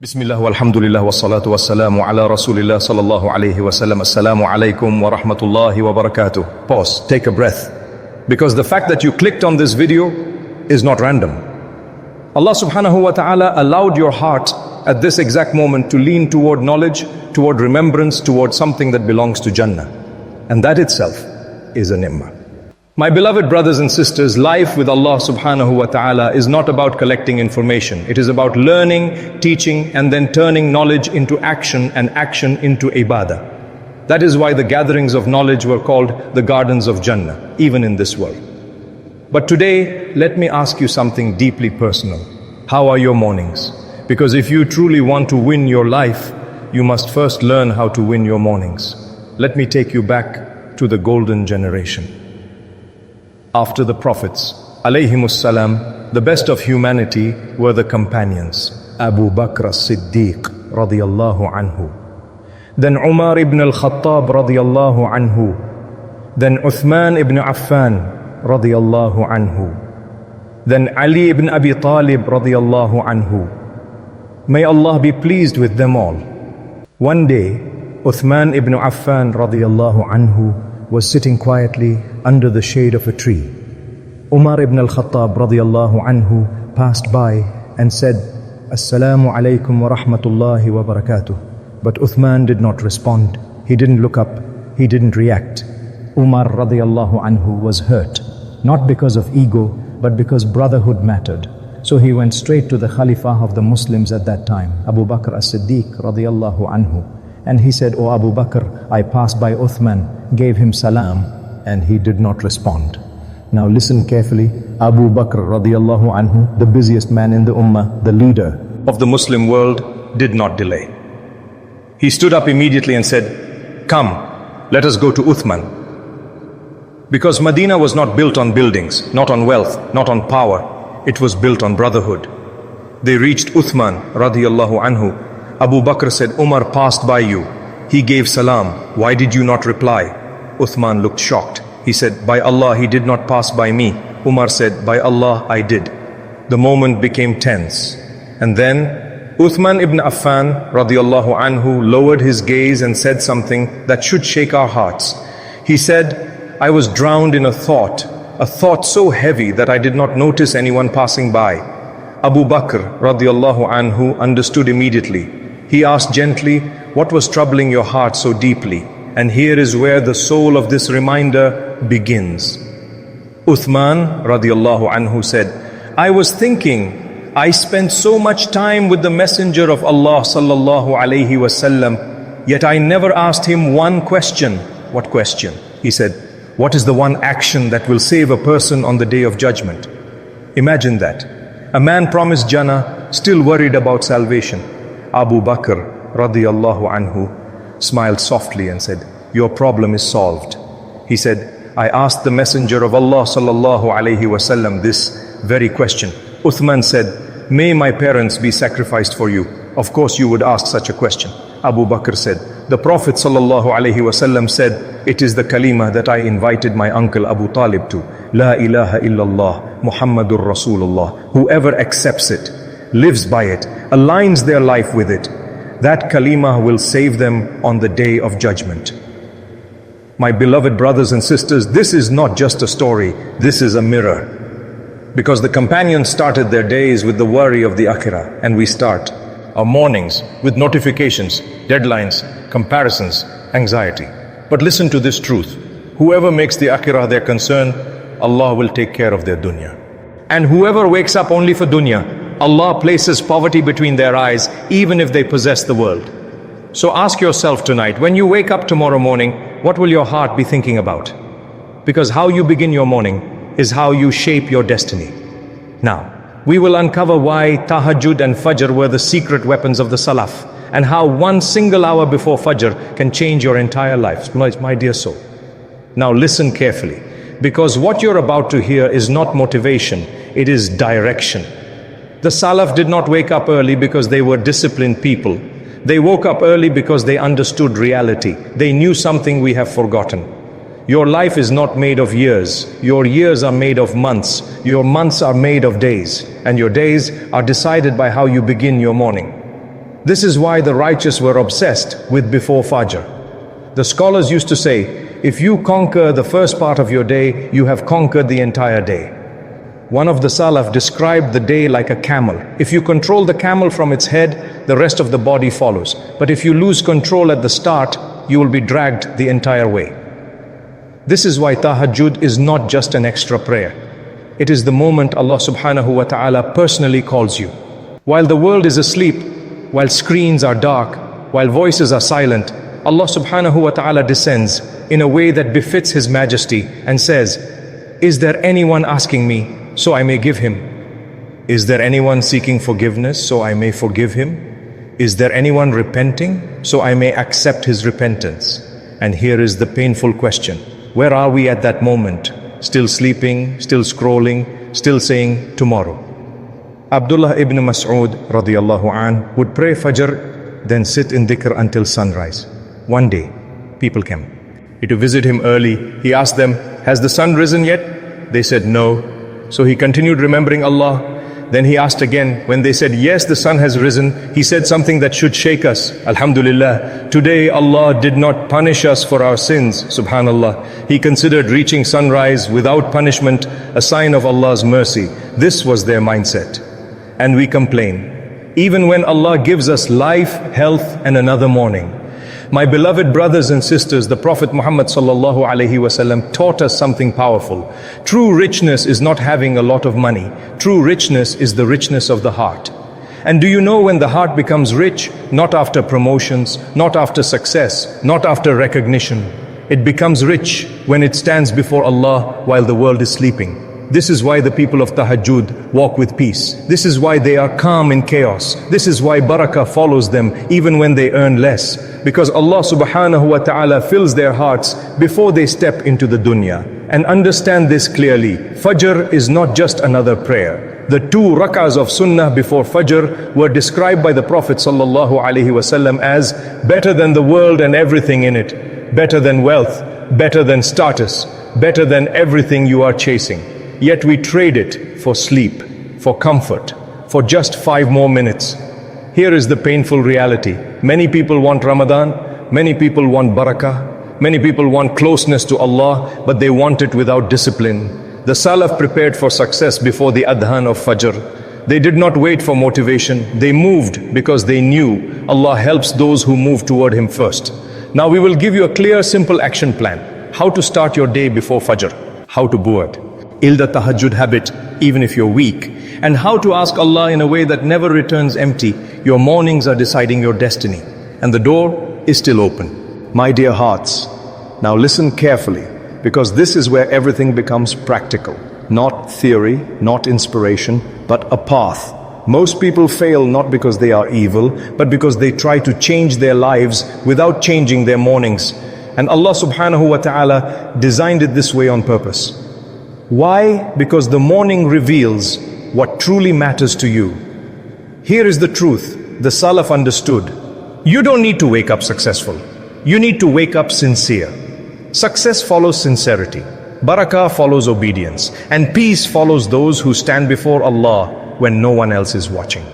Bismillah walhamdulillah wassalatu wassalamu ala rasulillah sallallahu alayhi wasallam. Assalamu alaikum wa rahmatullahi wa barakatuh. Pause, take a breath. Because the fact that you clicked on this video is not random. Allah subhanahu wa ta'ala allowed your heart at this exact moment to lean toward knowledge, toward remembrance, toward something that belongs to Jannah. And that itself is a ni'mah. My beloved brothers and sisters, life with Allah subhanahu wa ta'ala is not about collecting information. It is about learning, teaching, and then turning knowledge into action and action into ibadah. That is why the gatherings of knowledge were called the gardens of Jannah, even in this world. But today, let me ask you something deeply personal. How are your mornings? Because if you truly want to win your life, you must first learn how to win your mornings. Let me take you back to the golden generation. After the prophets, alayhimus salam, the best of humanity were the companions. Abu Bakr as-Siddiq radiyallahu anhu. Then Umar ibn al-Khattab radiyallahu anhu. Then Uthman ibn Affan radiyallahu anhu. Then Ali ibn Abi Talib radiyallahu anhu. May Allah be pleased with them all. One day, Uthman ibn Affan radiyallahu anhu was sitting quietly under the shade of a tree. Umar ibn al-Khattab radiyallahu anhu passed by and said, Assalamu alaikum wa rahmatullahi wa barakatuh. But Uthman did not respond. He didn't look up. He didn't react. Umar radiyallahu anhu was hurt, not because of ego, but because brotherhood mattered. So he went straight to the Khalifa of the Muslims at that time, Abu Bakr as-Siddiq radiyallahu anhu. And he said, "O Abu Bakr, I passed by Uthman, gave him salam, and he did not respond." Now listen carefully. Abu Bakr radiyallahu anhu, the busiest man in the ummah, the leader of the Muslim world, did not delay. He stood up immediately and said, "Come, let us go to Uthman." Because Medina was not built on buildings, not on wealth, not on power. It was built on brotherhood. They reached Uthman radiyallahu anhu. Abu Bakr said, "Umar passed by you. He gave salam. Why did you not reply?" Uthman looked shocked. He said, "By Allah, he did not pass by me." Umar said, "By Allah, I did." The moment became tense. And then Uthman ibn Affan radiyallahu anhu lowered his gaze and said something that should shake our hearts. He said, "I was drowned in a thought so heavy that I did not notice anyone passing by." Abu Bakr radiyallahu anhu understood immediately. He asked gently, "What was troubling your heart so deeply?" And here is where the soul of this reminder begins. Uthman radiyallahu anhu said, "I was thinking, I spent so much time with the Messenger of Allah sallallahu alayhi wasallam, yet I never asked him one question." What question? He said, "What is the one action that will save a person on the day of judgment?" Imagine that. A man promised Jannah, still worried about salvation. Abu Bakr radiyallahu anhu smiled softly and said, "Your problem is solved." He said, "I asked the Messenger of Allah sallallahu alayhi wasallam this very question." Uthman said, "May my parents be sacrificed for you. Of course you would ask such a question." Abu Bakr said, "The Prophet sallallahu alayhi wasallam said, it is the kalima that I invited my uncle Abu Talib to. La ilaha illallah, Muhammadur Rasulullah. Whoever accepts it, lives by it, aligns their life with it, that kalima will save them on the day of judgment." My beloved brothers and sisters, this is not just a story, this is a mirror. Because the companions started their days with the worry of the akhirah, and we start our mornings with notifications, deadlines, comparisons, anxiety. But listen to this truth. Whoever makes the akhirah their concern, Allah will take care of their dunya. And whoever wakes up only for dunya, Allah places poverty between their eyes, even if they possess the world. So ask yourself tonight, when you wake up tomorrow morning, what will your heart be thinking about? Because how you begin your morning is how you shape your destiny. Now, we will uncover why Tahajjud and Fajr were the secret weapons of the Salaf, and how one single hour before Fajr can change your entire life, my dear soul. Now listen carefully, because what you're about to hear is not motivation, it is direction. The Salaf did not wake up early because they were disciplined people. They woke up early because they understood reality. They knew something we have forgotten. Your life is not made of years. Your years are made of months. Your months are made of days. And your days are decided by how you begin your morning. This is why the righteous were obsessed with before Fajr. The scholars used to say, if you conquer the first part of your day, you have conquered the entire day. One of the Salaf described the day like a camel. If you control the camel from its head, the rest of the body follows. But if you lose control at the start, you will be dragged the entire way. This is why Tahajjud is not just an extra prayer. It is the moment Allah subhanahu wa ta'ala personally calls you. While the world is asleep, while screens are dark, while voices are silent, Allah subhanahu wa ta'ala descends in a way that befits His majesty and says, is there anyone asking me so I may give him? Is there anyone seeking forgiveness so I may forgive him? Is there anyone repenting so I may accept his repentance? And here is the painful question. Where are we at that moment? Still sleeping, still scrolling, still saying tomorrow. Abdullah ibn Mas'ud radiyallahu an would pray Fajr, then sit in dhikr until sunrise. One day, people came to visit him early. He asked them, has the sun risen yet? They said no. So he continued remembering Allah. Then he asked again. When they said, yes, the sun has risen, he said something that should shake us. Alhamdulillah, today Allah did not punish us for our sins. Subhanallah. He considered reaching sunrise without punishment a sign of Allah's mercy. This was their mindset. And we complain. Even when Allah gives us life, health, and another morning. My beloved brothers and sisters, the Prophet Muhammad sallallahu alaihi wasallam taught us something powerful. True richness is not having a lot of money. True richness is the richness of the heart. And do you know when the heart becomes rich? Not after promotions, not after success, not after recognition. It becomes rich when it stands before Allah while the world is sleeping. This is why the people of Tahajjud walk with peace. This is why they are calm in chaos. This is why Barakah follows them even when they earn less. Because Allah subhanahu wa ta'ala fills their hearts before they step into the dunya. And understand this clearly. Fajr is not just another prayer. The 2 rak'ahs of sunnah before Fajr were described by the Prophet sallallahu alaihi wasallam as better than the world and everything in it. Better than wealth, better than status, better than everything you are chasing. Yet we trade it for sleep, for comfort, for just 5 more minutes. Here is the painful reality. Many people want Ramadan, many people want Barakah, many people want closeness to Allah, but they want it without discipline. The Salaf prepared for success before the Adhan of Fajr. They did not wait for motivation. They moved because they knew Allah helps those who move toward Him first. Now we will give you a clear, simple action plan. How to start your day before Fajr. How to build the Tahajjud habit even if you're weak. And how to ask Allah in a way that never returns empty. Your mornings are deciding your destiny. And the door is still open. My dear hearts, now listen carefully, because this is where everything becomes practical. Not theory, not inspiration, but a path. Most people fail not because they are evil, but because they try to change their lives without changing their mornings. And Allah subhanahu wa ta'ala designed it this way on purpose. Why? Because the morning reveals what truly matters to you. Here is the truth. The Salaf understood. You don't need to wake up successful. You need to wake up sincere. Success follows sincerity. Barakah follows obedience. And peace follows those who stand before Allah when no one else is watching.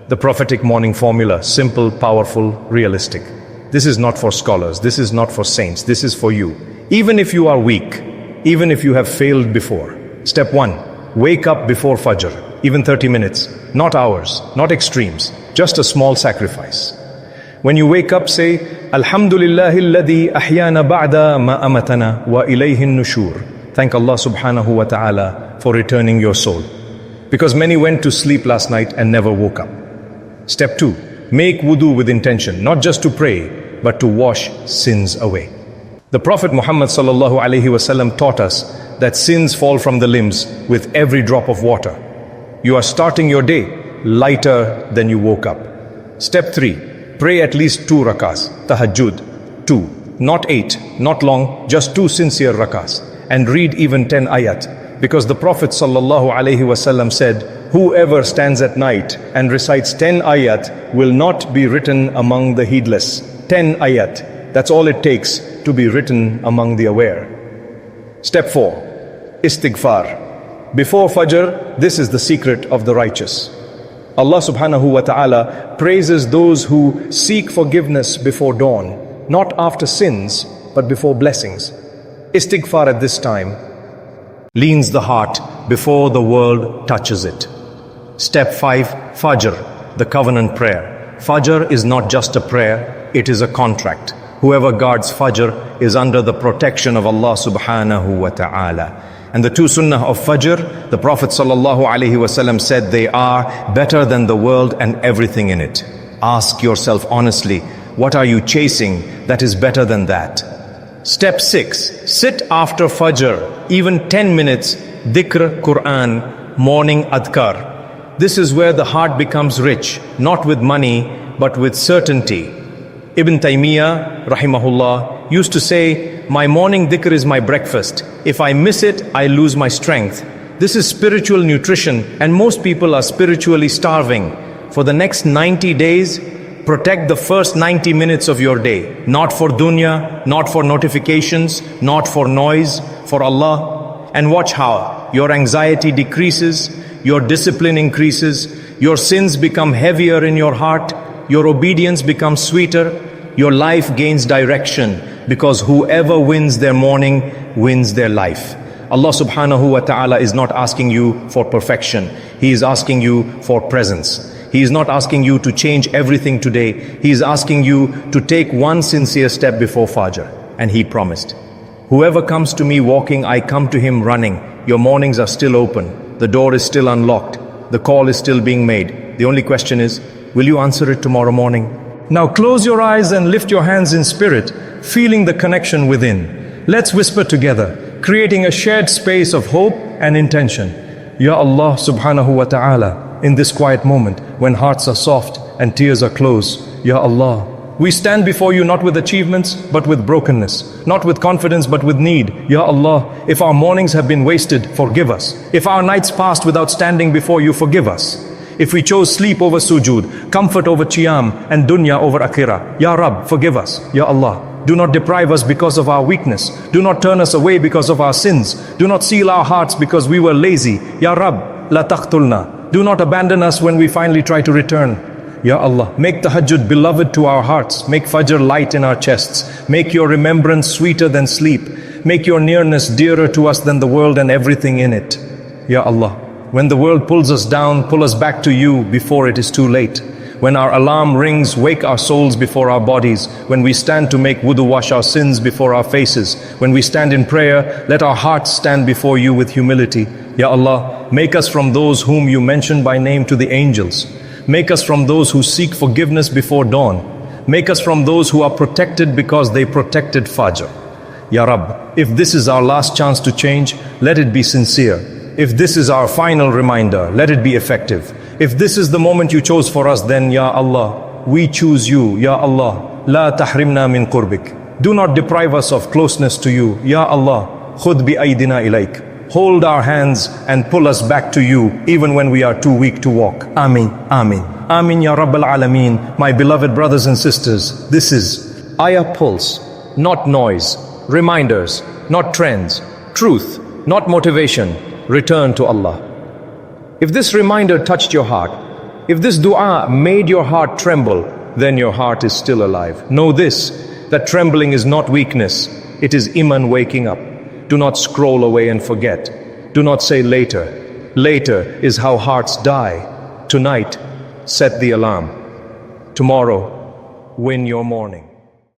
The prophetic morning formula, simple, powerful, realistic. This is not for scholars. This is not for saints. This is for you. Even if you are weak, even if you have failed before. Step 1, wake up before Fajr, even 30 minutes, not hours, not extremes, just a small sacrifice. When you wake up, say, Alhamdulillahi alladhi ahyana ba'da ma amatana wa ilayhi nushur. Thank Allah subhanahu wa ta'ala for returning your soul. Because many went to sleep last night and never woke up. Step 2, make wudu with intention, not just to pray, but to wash sins away. The Prophet Muhammad sallallahu alaihi wasallam taught us that sins fall from the limbs with every drop of water. You are starting your day lighter than you woke up. Step 3, pray at least 2 rakahs, tahajjud, 2, not 8, not long, just 2 sincere rakahs, and read even 10 ayat. Because the Prophet sallallahu alaihi wasallam said, whoever stands at night and recites 10 ayat will not be written among the heedless. 10 ayat. That's all it takes to be written among the aware. Step 4, istighfar. Before Fajr, this is the secret of the righteous. Allah subhanahu wa ta'ala praises those who seek forgiveness before dawn, not after sins, but before blessings. Istighfar at this time leans the heart before the world touches it. Step 5, Fajr, the covenant prayer. Fajr is not just a prayer, it is a contract. Whoever guards Fajr is under the protection of Allah subhanahu wa ta'ala. And the two sunnah of Fajr, the Prophet sallallahu alaihi wasallam said they are better than the world and everything in it. Ask yourself honestly, what are you chasing that is better than that? Step 6, sit after Fajr, even 10 minutes, dhikr, Quran, morning adhkar. This is where the heart becomes rich, not with money, but with certainty. Ibn Taymiyyah, rahimahullah, used to say, my morning dhikr is my breakfast. If I miss it, I lose my strength. This is spiritual nutrition, and most people are spiritually starving. For the next 90 days, protect the first 90 minutes of your day. Not for dunya, not for notifications, not for noise, for Allah. And watch how your anxiety decreases, your discipline increases, your sins become heavier in your heart, your obedience becomes sweeter, your life gains direction, because whoever wins their morning wins their life. Allah subhanahu wa ta'ala is not asking you for perfection. He is asking you for presence. He is not asking you to change everything today. He is asking you to take one sincere step before Fajr. And He promised, whoever comes to me walking, I come to him running. Your mornings are still open. The door is still unlocked. The call is still being made. The only question is, will you answer it tomorrow morning? Now close your eyes and lift your hands in spirit, feeling the connection within. Let's whisper together, creating a shared space of hope and intention. Ya Allah subhanahu wa ta'ala, in this quiet moment, when hearts are soft and tears are close, Ya Allah, we stand before you not with achievements, but with brokenness, not with confidence, but with need. Ya Allah, if our mornings have been wasted, forgive us. If our nights passed without standing before you, forgive us. If we chose sleep over sujood, comfort over qiyam, and dunya over akhirah, Ya Rabb, forgive us. Ya Allah, do not deprive us because of our weakness. Do not turn us away because of our sins. Do not seal our hearts because we were lazy. Ya Rabb, la taqtulna. Do not abandon us when we finally try to return. Ya Allah, make Tahajjud beloved to our hearts. Make Fajr light in our chests. Make your remembrance sweeter than sleep. Make your nearness dearer to us than the world and everything in it. Ya Allah, when the world pulls us down, pull us back to you before it is too late. When our alarm rings, wake our souls before our bodies. When we stand to make wudu, wash our sins before our faces. When we stand in prayer, let our hearts stand before you with humility. Ya Allah, make us from those whom you mentioned by name to the angels. Make us from those who seek forgiveness before dawn. Make us from those who are protected because they protected Fajr. Ya Rabb, if this is our last chance to change, let it be sincere. If this is our final reminder, let it be effective. If this is the moment you chose for us, then Ya Allah, we choose you. Ya Allah, la tahrimna min qurbik. Do not deprive us of closeness to you. Ya Allah, khud bi aydina ilayk. Hold our hands and pull us back to you, even when we are too weak to walk. Ameen, Ameen. Ameen Ya Rabbal Alameen. My beloved brothers and sisters, this is Ayah Pulse, not noise. Reminders, not trends. Truth, not motivation. Return to Allah. If this reminder touched your heart, if this dua made your heart tremble, then your heart is still alive. Know this, that trembling is not weakness, it is Iman waking up. Do not scroll away and forget. Do not say later. Later is how hearts die. Tonight, set the alarm. Tomorrow, win your morning.